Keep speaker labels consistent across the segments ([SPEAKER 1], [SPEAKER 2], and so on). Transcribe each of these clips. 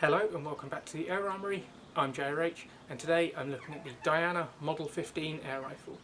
[SPEAKER 1] Hello and welcome back to the Air Armoury. I'm JRH and today I'm looking at the Diana Model 15 air rifle.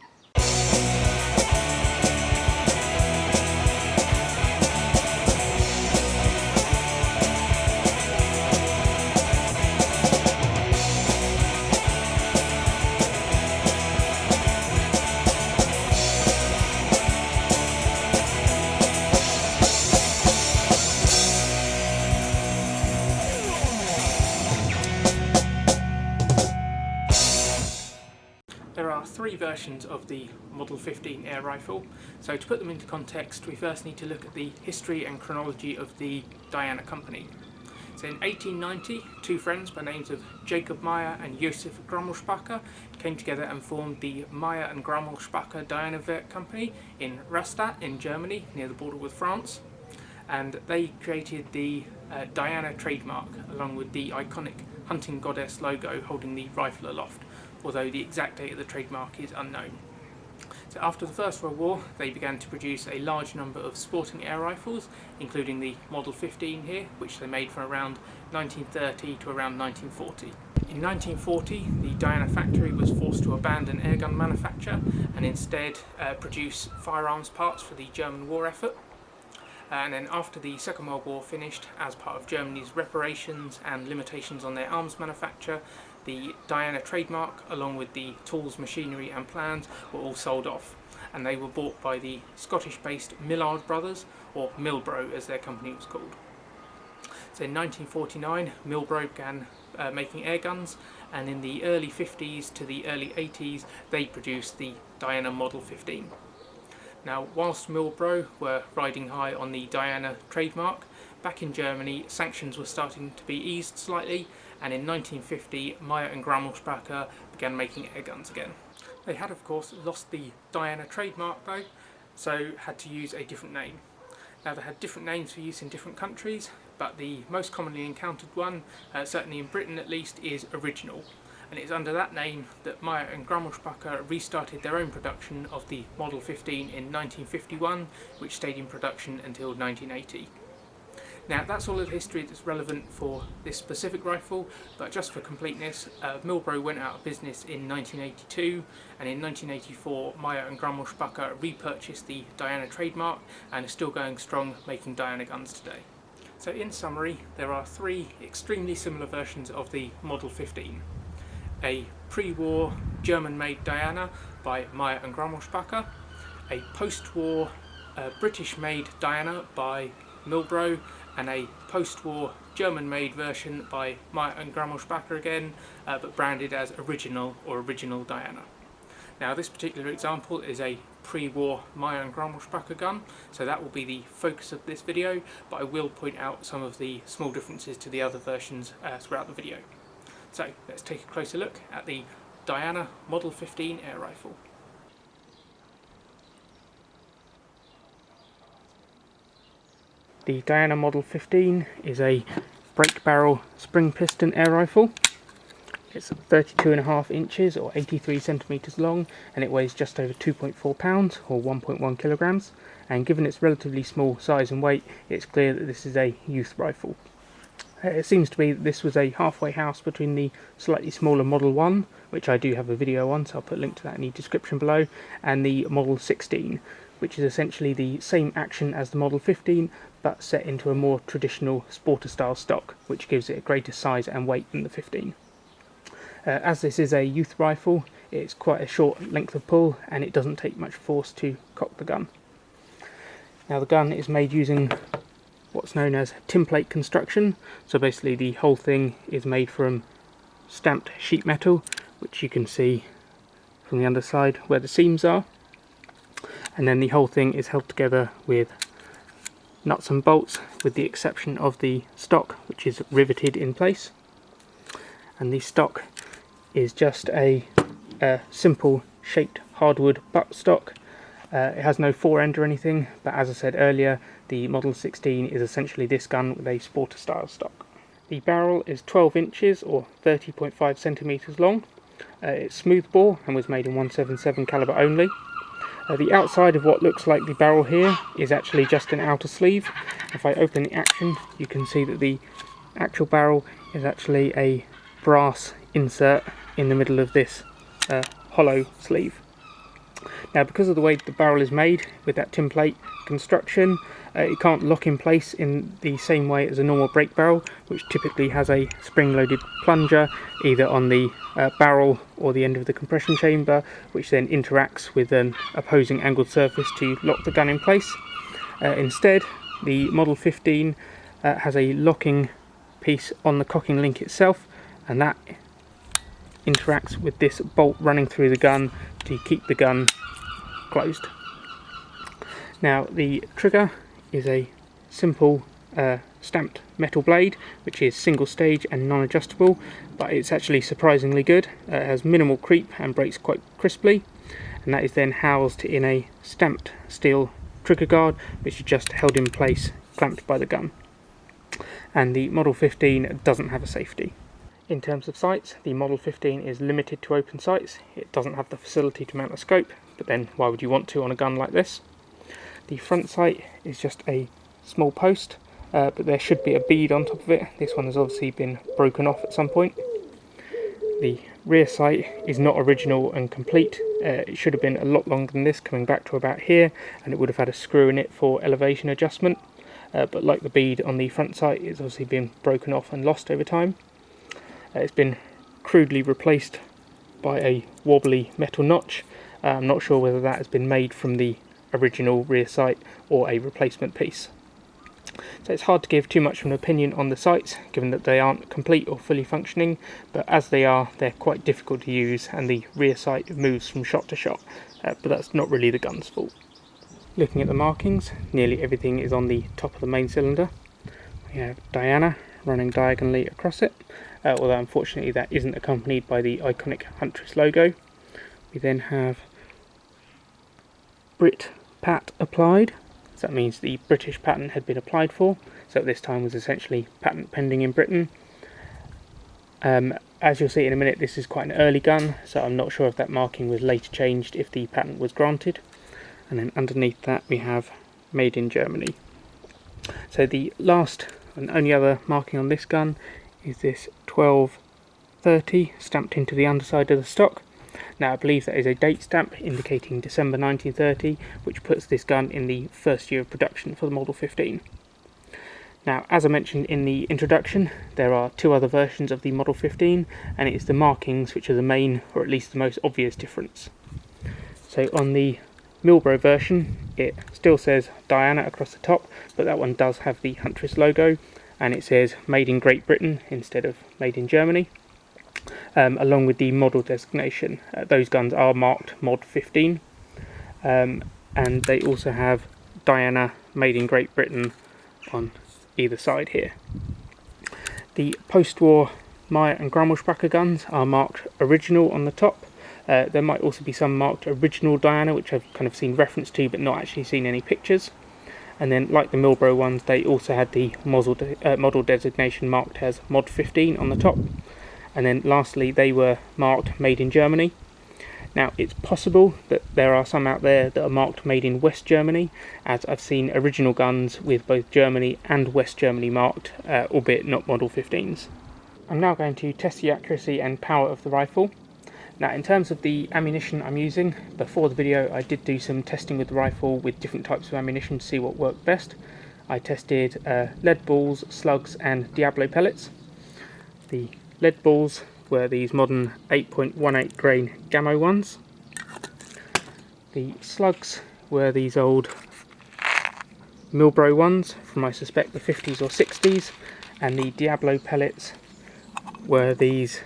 [SPEAKER 1] There are three versions of the Model 15 air rifle, so to put them into context we first need to look at the history and chronology of the Diana company. So in 1890, two friends by names of Jacob Meyer and Josef Grammelspacher came together and formed the Meyer and Grammelspacher Diana Werk Company in Rastatt in Germany, near the border with France, and they created the Diana trademark along with the iconic hunting goddess logo holding the rifle aloft, although the exact date of the trademark is unknown. So after the First World War they began to produce a large number of sporting air rifles, including the Model 15 here, which they made from around 1930 to around 1940. In 1940 the Diana factory was forced to abandon airgun manufacture and instead produce firearms parts for the German war effort. And then after the Second World War finished, as part of Germany's reparations and limitations on their arms manufacture, the Diana trademark, along with the tools, machinery and plans, were all sold off, and they were bought by the Scottish-based Millard brothers, or Milbro as their company was called. So in 1949 Milbro began making air guns, and in the early 50s to the early 80s they produced the Diana Model 15. Now, whilst Milbro were riding high on the Diana trademark, back in Germany sanctions were starting to be eased slightly, and in 1950 Meyer and Grammelspacher began making air guns again. They had of course lost the Diana trademark though, so had to use a different name. Now they had different names for use in different countries, but the most commonly encountered one, certainly in Britain at least, is Original. And it's under that name that Meyer and Grammelspacher restarted their own production of the Model 15 in 1951, which stayed in production until 1980. Now that's all of the history that's relevant for this specific rifle, but just for completeness, Milbro went out of business in 1982, and in 1984 Meyer and Grammelspacher repurchased the Diana trademark and are still going strong making Diana guns today. So in summary, there are three extremely similar versions of the Model 15. A pre-war German-made Diana by Meyer and Grammelspacher, a post-war British-made Diana by Milbro, and a post-war German-made version by Meyer and Grammelspacher again, but branded as Original or Original Diana. Now this particular example is a pre-war Meyer and Grammelspacher gun, so that will be the focus of this video, but I will point out some of the small differences to the other versions throughout the video. So let's take a closer look at the Diana Model 15 air rifle. The Diana Model 15 is a break barrel spring piston air rifle. It's 32.5 inches or 83 centimeters long, and it weighs just over 2.4 pounds or 1.1 kilograms. And given its relatively small size and weight, it's clear that this is a youth rifle. It seems to be that this was a halfway house between the slightly smaller Model 1, which I do have a video on, so I'll put a link to that in the description below, and the Model 16, which is essentially the same action as the Model 15, but set into a more traditional sporter style stock, which gives it a greater size and weight than the 15. As this is a youth rifle, it's quite a short length of pull, and it doesn't take much force to cock the gun. Now the gun is made using what's known as tinplate construction, so basically the whole thing is made from stamped sheet metal, which you can see from the underside where the seams are, and then the whole thing is held together with nuts and bolts, with the exception of the stock, which is riveted in place. And the stock is just a simple shaped hardwood buttstock. It has no fore-end or anything, but as I said earlier, the Model 16 is essentially this gun with a sporter style stock. The barrel is 12 inches or 30.5 centimeters long. It's smooth bore and was made in 177 caliber only. The outside of what looks like the barrel here is actually just an outer sleeve. If I open the action, you can see that the actual barrel is actually a brass insert in the middle of this hollow sleeve. Now, because of the way the barrel is made with that tin plate construction, it can't lock in place in the same way as a normal brake barrel, which typically has a spring-loaded plunger either on the barrel or the end of the compression chamber, which then interacts with an opposing angled surface to lock the gun in place. Instead, the Model 15 has a locking piece on the cocking link itself, and that interacts with this bolt running through the gun to keep the gun closed. Now, the trigger is a simple stamped metal blade, which is single stage and non-adjustable, but it's actually surprisingly good. It has minimal creep and breaks quite crisply, and that is then housed in a stamped steel trigger guard, which is just held in place, clamped by the gun. And the Model 15 doesn't have a safety. In terms of sights, the Model 15 is limited to open sights. It doesn't have the facility to mount a scope, but then why would you want to on a gun like this? The front sight is just a small post, but there should be a bead on top of it. This one has obviously been broken off at some point. The rear sight is not original and complete. It should have been a lot longer than this, coming back to about here, and it would have had a screw in it for elevation adjustment. But like the bead on the front sight, it's obviously been broken off and lost over time. It's been crudely replaced by a wobbly metal notch. I'm not sure whether that has been made from the original rear sight or a replacement piece. So it's hard to give too much of an opinion on the sights, given that they aren't complete or fully functioning, but as they are, they're quite difficult to use, and the rear sight moves from shot to shot, but that's not really the gun's fault. Looking at the markings, nearly everything is on the top of the main cylinder. We have Diana running diagonally across it, although unfortunately that isn't accompanied by the iconic Huntress logo. We then have Brit Pat applied, so that means the British patent had been applied for, so at this time was essentially patent pending in Britain. As you'll see in a minute, this is quite an early gun, so I'm not sure if that marking was later changed if the patent was granted. And then underneath that we have Made in Germany. So the last and only other marking on this gun is this 1230 stamped into the underside of the stock. Now, I believe that is a date stamp indicating December 1930, which puts this gun in the first year of production for the Model 15. Now, as I mentioned in the introduction, there are two other versions of the Model 15, and it's the markings which are the main, or at least the most obvious difference. So on the Milbro version, it still says Diana across the top, but that one does have the Huntress logo, and it says Made in Great Britain instead of Made in Germany, along with the model designation. Those guns are marked Mod 15, and they also have Diana Made in Great Britain on either side here. The post-war Meyer and Grummelschwacher guns are marked original on the top. There might also be some marked original Diana, which I've kind of seen reference to but not actually seen any pictures. And then, like the Milbro ones, they also had the model designation marked as Mod 15 on the top. And then lastly, they were marked Made in Germany. Now, it's possible that there are some out there that are marked Made in West Germany, as I've seen original guns with both Germany and West Germany marked, albeit not Model 15s. I'm now going to test the accuracy and power of the rifle. Now, in terms of the ammunition I'm using, before the video I did do some testing with the rifle with different types of ammunition to see what worked best. I tested lead balls, slugs and Diablo pellets. The lead balls were these modern 8.18 grain Gamo ones. The slugs were these old Milbro ones from, I suspect, the 50s or 60s, and the Diablo pellets were these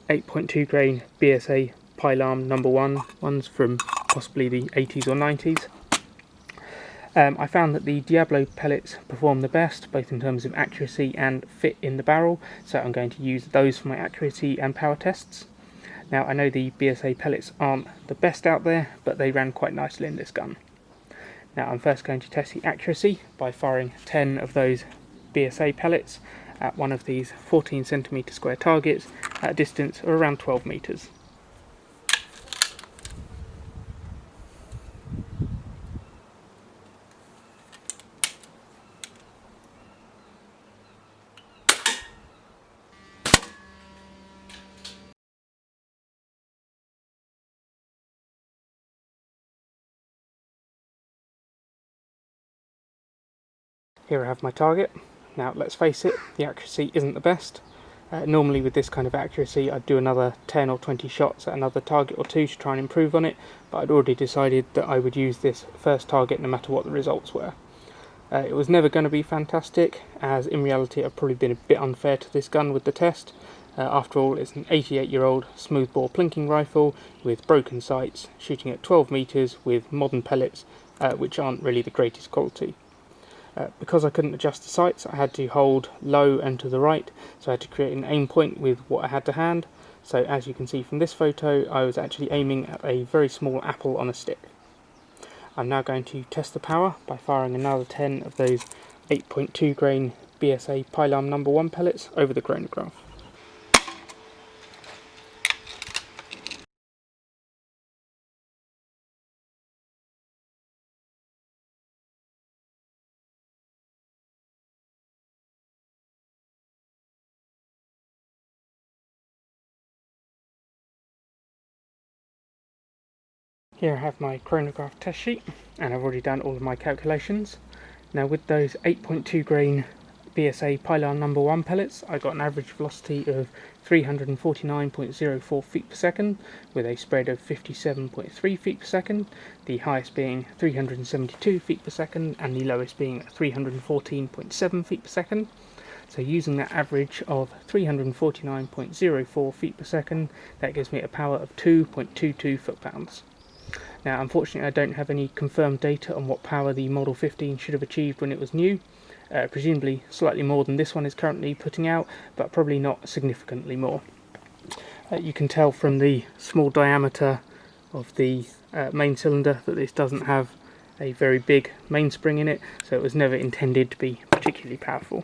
[SPEAKER 1] 8.2 grain BSA Pilarm No. 1 ones from possibly the 80s or 90s. I found that the Diablo pellets perform the best, both in terms of accuracy and fit in the barrel, so I'm going to use those for my accuracy and power tests. Now, I know the BSA pellets aren't the best out there, but they ran quite nicely in this gun. Now, I'm first going to test the accuracy by firing 10 of those BSA pellets at one of these 14cm square targets at a distance of around 12 metres. Here I have my target. Now let's face it, the accuracy isn't the best. Normally with this kind of accuracy I'd do another 10 or 20 shots at another target or two to try and improve on it, but I'd already decided that I would use this first target no matter what the results were. It was never going to be fantastic, as in reality I've probably been a bit unfair to this gun with the test. After all, it's an 88-year-old smoothbore plinking rifle with broken sights, shooting at 12 metres with modern pellets, which aren't really the greatest quality. Because I couldn't adjust the sights, I had to hold low and to the right, so I had to create an aim point with what I had to hand. So as you can see from this photo, I was actually aiming at a very small apple on a stick. I'm now going to test the power by firing another 10 of those 8.2 grain BSA Pylon No. 1 pellets over the chronograph. Here I have my chronograph test sheet, and I've already done all of my calculations. Now with those 8.2 grain BSA Pylon No. 1 pellets, I got an average velocity of 349.04 feet per second, with a spread of 57.3 feet per second, the highest being 372 feet per second, and the lowest being 314.7 feet per second. So using that average of 349.04 feet per second, that gives me a power of 2.22 foot-pounds. Now unfortunately I don't have any confirmed data on what power the Model 15 should have achieved when it was new. Presumably slightly more than this one is currently putting out, but probably not significantly more. You can tell from the small diameter of the main cylinder that this doesn't have a very big mainspring in it, so it was never intended to be particularly powerful.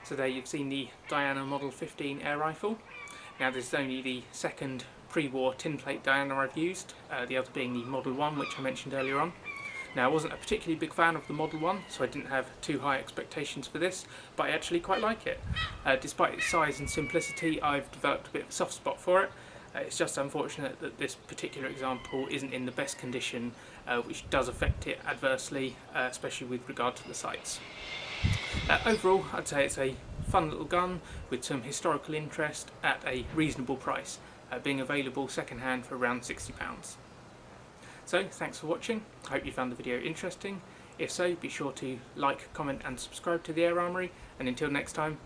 [SPEAKER 1] So there you've seen the Diana Model 15 air rifle. Now this is only the second pre-war tin plate Diana I've used, the other being the Model 1, which I mentioned earlier on. Now I wasn't a particularly big fan of the Model 1, so I didn't have too high expectations for this, but I actually quite like it. Despite its size and simplicity, I've developed a bit of a soft spot for it. It's just unfortunate that this particular example isn't in the best condition, which does affect it adversely, especially with regard to the sights. Overall, I'd say it's a fun little gun with some historical interest at a reasonable price, being available second hand for around £60. So thanks for watching. I hope you found the video interesting. If so, be sure to like, comment and subscribe to the Air Armoury, and until next time,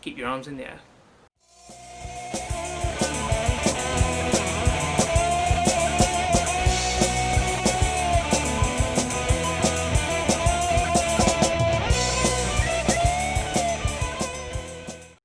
[SPEAKER 1] keep your arms in the air.